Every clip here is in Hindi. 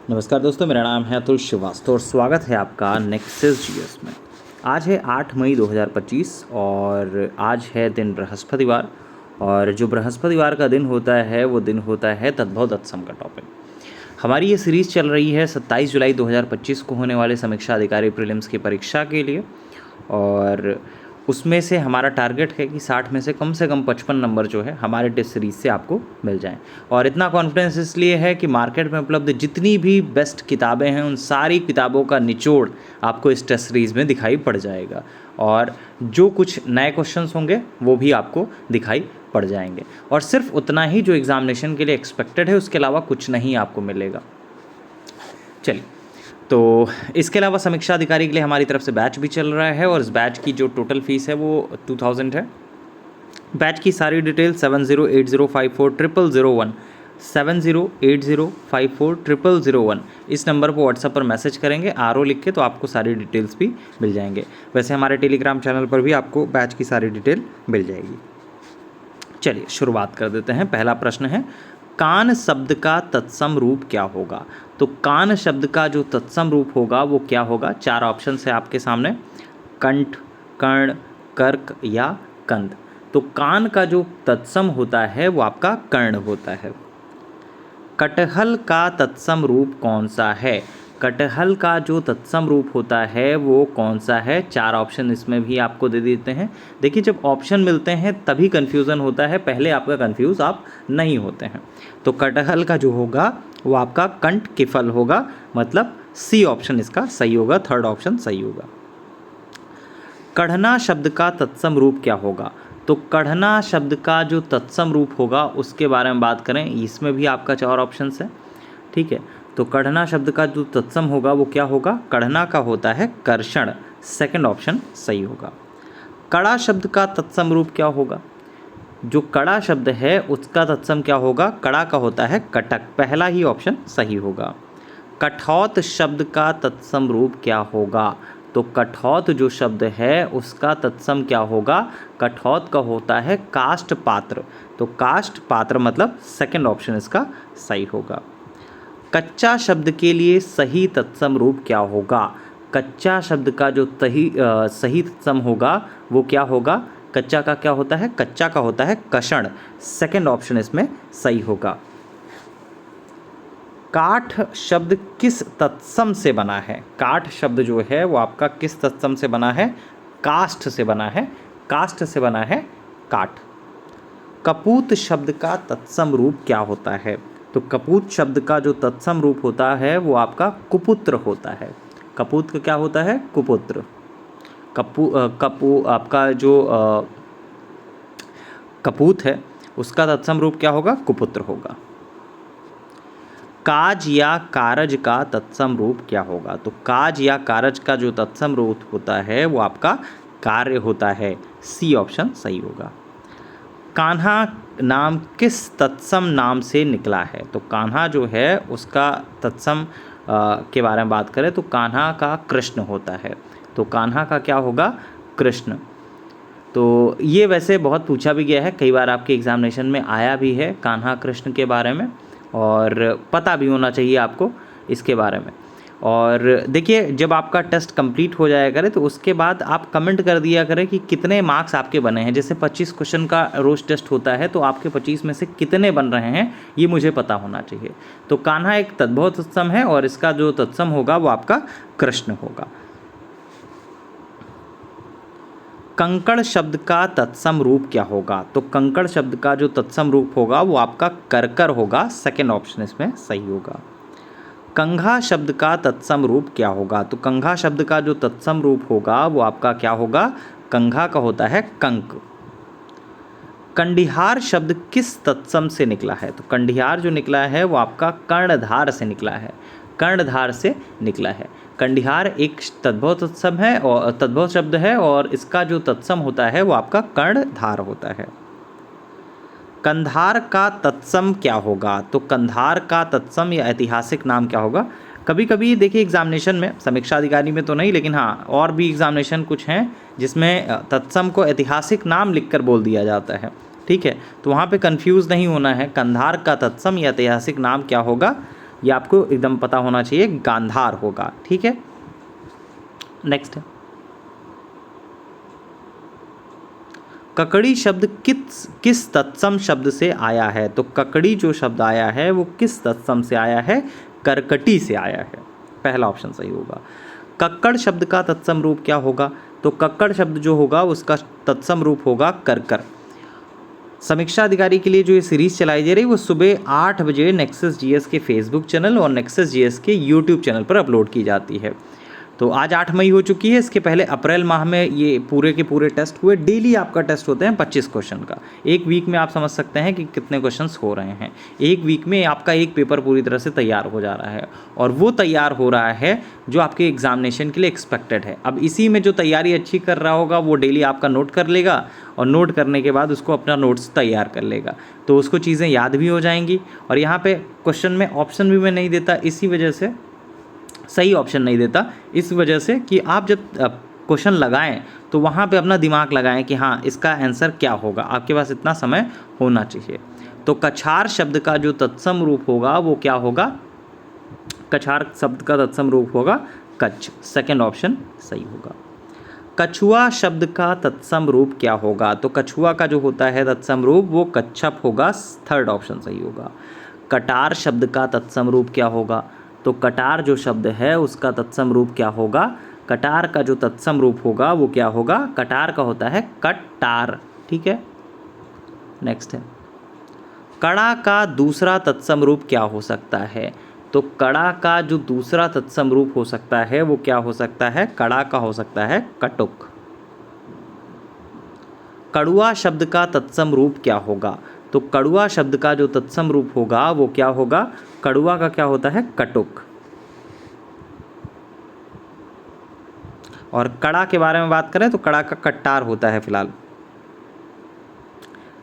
नमस्कार दोस्तों, मेरा नाम है अतुल श्रीवास्तव और स्वागत है आपका नेक्सस जीएस में। आज है 8 मई 2025 और आज है दिन बृहस्पतिवार। और जो बृहस्पतिवार का दिन होता है वो दिन होता है तद्भव तत्सम का टॉपिक। हमारी ये सीरीज़ चल रही है 27 जुलाई 2025 को होने वाले समीक्षा अधिकारी प्रीलिम्स की परीक्षा के लिए। और उसमें से हमारा टारगेट है कि 60 में से कम 55 नंबर जो है हमारे टेस्ट सीरीज़ से आपको मिल जाएं। और इतना कॉन्फिडेंस इसलिए है कि मार्केट में उपलब्ध जितनी भी बेस्ट किताबें हैं उन सारी किताबों का निचोड़ आपको इस टेस्ट सीरीज़ में दिखाई पड़ जाएगा। और जो कुछ नए क्वेश्चंस होंगे वो भी आपको दिखाई पड़ जाएंगे। और सिर्फ उतना ही जो एग्जामिनेशन के लिए एक्सपेक्टेड है, उसके अलावा कुछ नहीं आपको मिलेगा। चलिए, तो इसके अलावा समीक्षा अधिकारी के लिए हमारी तरफ से बैच भी चल रहा है और इस बैच की जो टोटल फीस है वो 2000 है। बैच की सारी डिटेल 7080540001 7080540001 इस नंबर पर व्हाट्सएप पर मैसेज करेंगे RO लिख के, तो आपको सारी डिटेल्स भी मिल जाएंगे। वैसे हमारे टेलीग्राम चैनल पर भी आपको बैच की सारी डिटेल मिल जाएगी। चलिए शुरुआत कर देते हैं। पहला प्रश्न है, कान शब्द का तत्सम रूप क्या होगा? तो कान शब्द का जो तत्सम रूप होगा वो क्या होगा? 4 ऑप्शन है आपके सामने, कंठ, कर्ण, कर्क या कंद। तो कान का जो तत्सम होता है वो आपका कर्ण होता है। कटहल का तत्सम रूप कौन सा है? कटहल का जो तत्सम रूप होता है वो कौन सा है? 4 ऑप्शन इसमें भी आपको दे देते हैं। देखिए, जब ऑप्शन मिलते हैं तभी कन्फ्यूज़न होता है, पहले आपका कन्फ्यूज़ आप नहीं होते हैं। तो कटहल का जो होगा वो आपका कंठ किफल होगा, मतलब C ऑप्शन इसका सही होगा, 3rd ऑप्शन सही होगा। कढ़ना शब्द का तत्सम रूप क्या होगा? तो कढ़ना शब्द का जो तत्सम रूप होगा उसके बारे में बात करें, इसमें भी आपका 4 ऑप्शन है। ठीक है, तो कढ़ना शब्द का जो तत्सम होगा वो क्या होगा? कढ़ना का होता है कर्षण, 2nd ऑप्शन सही होगा। कड़ा शब्द का तत्सम रूप क्या होगा? जो कड़ा शब्द है उसका तत्सम क्या होगा? कड़ा का होता है कटक, पहला ही ऑप्शन सही होगा। कठौत शब्द का तत्सम रूप क्या होगा? तो कठौत जो शब्द है उसका तत्सम क्या होगा? कठौत का होता है काष्ठ पात्र, तो काष्ठ पात्र मतलब 2nd ऑप्शन इसका सही होगा। कच्चा शब्द के लिए सही तत्सम रूप क्या होगा? कच्चा शब्द का जो सही तत्सम होगा वो क्या होगा? कच्चा का क्या होता है? कच्चा का होता है कषण, 2nd ऑप्शन इसमें सही होगा। काठ शब्द किस तत्सम से बना है? काठ शब्द जो है वो आपका किस तत्सम से बना है? काष्ठ से बना है, काष्ठ से बना है काठ। कपूत शब्द का तत्सम रूप क्या होता है? तो कपूत शब्द का जो तत्सम रूप होता है वो आपका कुपुत्र होता है। कपूत का क्या होता है? कुपुत्र। आपका जो कपूत है उसका तत्सम रूप क्या होगा? कुपुत्र होगा। काज या कारज का तत्सम रूप क्या होगा? तो काज या कारज का जो तत्सम रूप होता है वो आपका कार्य होता है, C ऑप्शन सही होगा। कान्हा नाम किस तत्सम नाम से निकला है? तो कान्हा जो है उसका तत्सम के बारे में बात करें तो कान्हा का कृष्ण होता है, तो कान्हा का क्या होगा? कृष्ण। तो ये वैसे बहुत पूछा भी गया है, कई बार आपके एग्जामिनेशन में आया भी है कान्हा कृष्ण के बारे में, और पता भी होना चाहिए आपको इसके बारे में। और देखिए, जब आपका टेस्ट कंप्लीट हो जाया करे तो उसके बाद आप कमेंट कर दिया करें कि कितने मार्क्स आपके बने हैं। जैसे 25 क्वेश्चन का रोज़ टेस्ट होता है तो आपके 25 में से कितने बन रहे हैं ये मुझे पता होना चाहिए। तो कान्हा एक तद्भव तत्सम है और इसका जो तत्सम होगा वो आपका कृष्ण होगा। कंकड़ शब्द का तत्सम रूप क्या होगा? तो कंकड़ शब्द का जो तत्सम रूप होगा वो आपका करकर होगा, 2nd ऑप्शन इसमें सही होगा। कंघा शब्द का तत्सम रूप क्या होगा? तो कंघा शब्द का जो तत्सम रूप होगा वो आपका क्या होगा? कंघा का होता है कंक। कंडिहार शब्द किस तत्सम से निकला है? तो कंडिहार जो निकला है वो आपका कर्णधार से निकला है, कर्णधार से निकला है। कंडिहार एक तद्भव तत्सम है और तद्भव शब्द है और इसका जो तत्सम होता है वो आपका कर्णधार होता है। कंधार का तत्सम क्या होगा? तो कंधार का तत्सम या ऐतिहासिक नाम क्या होगा? कभी कभी देखिए एग्जामिनेशन में, समीक्षा अधिकारी में तो नहीं लेकिन हाँ और भी एग्जामिनेशन कुछ हैं जिसमें तत्सम को ऐतिहासिक नाम लिखकर बोल दिया जाता है। ठीक है, तो वहाँ पे कंफ्यूज नहीं होना है। कंधार का तत्सम या ऐतिहासिक नाम क्या होगा? ये आपको एकदम पता होना चाहिए, गांधार होगा। ठीक है, नेक्स्ट है, ककड़ी शब्द किस तत्सम शब्द से आया है? तो ककड़ी जो शब्द आया है वो किस तत्सम से आया है? करकटी से आया है, पहला ऑप्शन सही होगा। कक्कड़ शब्द का तत्सम रूप क्या होगा? तो कक्कड़ शब्द जो होगा उसका तत्सम रूप होगा करकर। समीक्षा अधिकारी के लिए जो ये सीरीज़ चलाई जा रही है वो सुबह 8 बजे नेक्सस जीएस के फेसबुक चैनल और नेक्सस जीएस के यूट्यूब चैनल पर अपलोड की जाती है। तो आज 8 मई हो चुकी है, इसके पहले अप्रैल माह में ये पूरे के पूरे टेस्ट हुए। डेली आपका टेस्ट होते हैं 25 क्वेश्चन का। एक वीक में आप समझ सकते हैं कि कितने क्वेश्चंस हो रहे हैं। एक वीक में आपका एक पेपर पूरी तरह से तैयार हो जा रहा है, और वो तैयार हो रहा है जो आपके एग्जामिनेशन के लिए एक्सपेक्टेड है। अब इसी में जो तैयारी अच्छी कर रहा होगा वो डेली आपका नोट कर लेगा, और नोट करने के बाद उसको अपना नोट्स तैयार कर लेगा, तो उसको चीज़ें याद भी हो जाएंगी। और यहाँ पे क्वेश्चन में ऑप्शन भी मैं नहीं देता, इसी वजह से सही ऑप्शन नहीं देता, इस वजह से कि आप जब क्वेश्चन लगाएं तो वहाँ पे अपना दिमाग लगाएं कि हाँ इसका आंसर क्या होगा, आपके पास इतना समय होना चाहिए। तो कछार शब्द का जो तत्सम रूप होगा वो क्या होगा? कछार शब्द का तत्सम रूप होगा कच्छ, सेकंड ऑप्शन सही होगा। कछुआ शब्द का तत्सम रूप क्या होगा? तो कछुआ का जो होता है तत्सम रूप वो कच्छप होगा, थर्ड ऑप्शन सही होगा। कटार शब्द का तत्सम रूप क्या होगा? तो कटार जो शब्द है उसका तत्सम रूप क्या होगा? कटार का जो तत्सम रूप होगा वो क्या होगा? कटार का होता है कट्टार। ठीक है, नेक्स्ट है, कड़ा का दूसरा तत्सम रूप क्या हो सकता है? तो कड़ा का जो दूसरा तत्सम रूप हो सकता है वो क्या हो सकता है? कड़ा का हो सकता है कटुक। कड़ुआ शब्द का तत्सम रूप क्या होगा? तो कड़ुआ शब्द का जो तत्सम रूप होगा वो क्या होगा? कड़ुआ का क्या होता है? कटुक। और कड़ा के बारे में बात करें तो कड़ा का कट्टार होता है फिलहाल।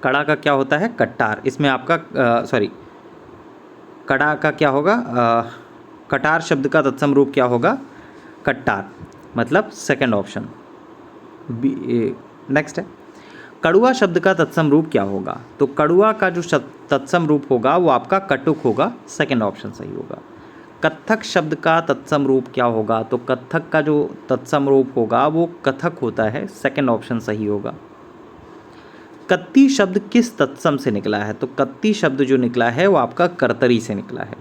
कड़ा का क्या होता है? कट्टार। इसमें आपका कड़ा का क्या होगा? कटार शब्द का तत्सम रूप क्या होगा? कट्टार, मतलब सेकंड ऑप्शन। नेक्स्ट है, कड़ुआ शब्द का तत्सम रूप क्या होगा? तो कड़ुआ का जो तत्सम रूप होगा वो आपका कटुक होगा, सेकंड ऑप्शन सही होगा। कत्थक शब्द का तत्सम रूप क्या होगा? तो कत्थक का जो तत्सम रूप होगा वो कथक होता है, सेकंड ऑप्शन सही होगा। कत्ती शब्द किस तत्सम से निकला है? तो कत्ती शब्द जो निकला है वो आपका करतरी से निकला है।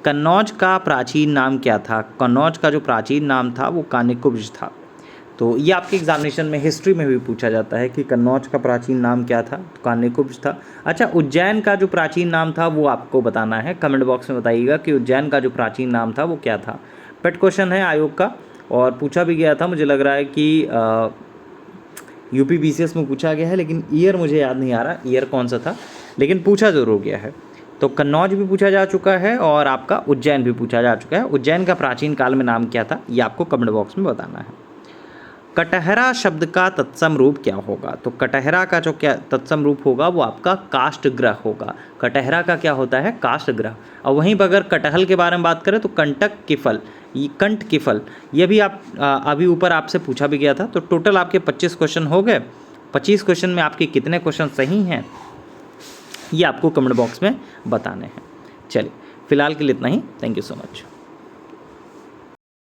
कन्नौज का प्राचीन नाम क्या था? कन्नौज का जो प्राचीन नाम था वो कानिकुब्ज था। तो ये आपके एग्जामिनेशन में हिस्ट्री में भी पूछा जाता है कि कन्नौज का प्राचीन नाम क्या था? तो कानिकुब्ज था। अच्छा, उज्जैन का जो प्राचीन नाम था वो आपको बताना है, कमेंट बॉक्स में बताइएगा कि उज्जैन का जो प्राचीन नाम था वो क्या था। पेट क्वेश्चन है आयोग का, और पूछा भी गया था, मुझे लग रहा है कि यूपी बीसीएस में पूछा गया है, लेकिन ईयर मुझे याद नहीं आ रहा ईयर कौन सा था, लेकिन पूछा ज़रूर गया है। तो कन्नौज भी पूछा जा चुका है और आपका उज्जैन भी पूछा जा चुका है। उज्जैन का प्राचीन काल में नाम क्या था ये आपको कमेंट बॉक्स में बताना है। कटहरा शब्द का तत्सम रूप क्या होगा? तो कटहरा का जो क्या तत्सम रूप होगा वो आपका काष्ठग्रह होगा। कटहरा का क्या होता है? काष्ठग्रह। और वहीं पर अगर कटहल के बारे में बात करें तो कंटक की फल, ये कंठ की फल, ये भी आप अभी ऊपर आपसे पूछा भी गया था। तो टोटल आपके 25 क्वेश्चन हो गए। 25 क्वेश्चन में आपके कितने क्वेश्चन सही हैं ये आपको कमेंट बॉक्स में बताने हैं। चलिए, फिलहाल के लिए इतना ही। Thank you so much.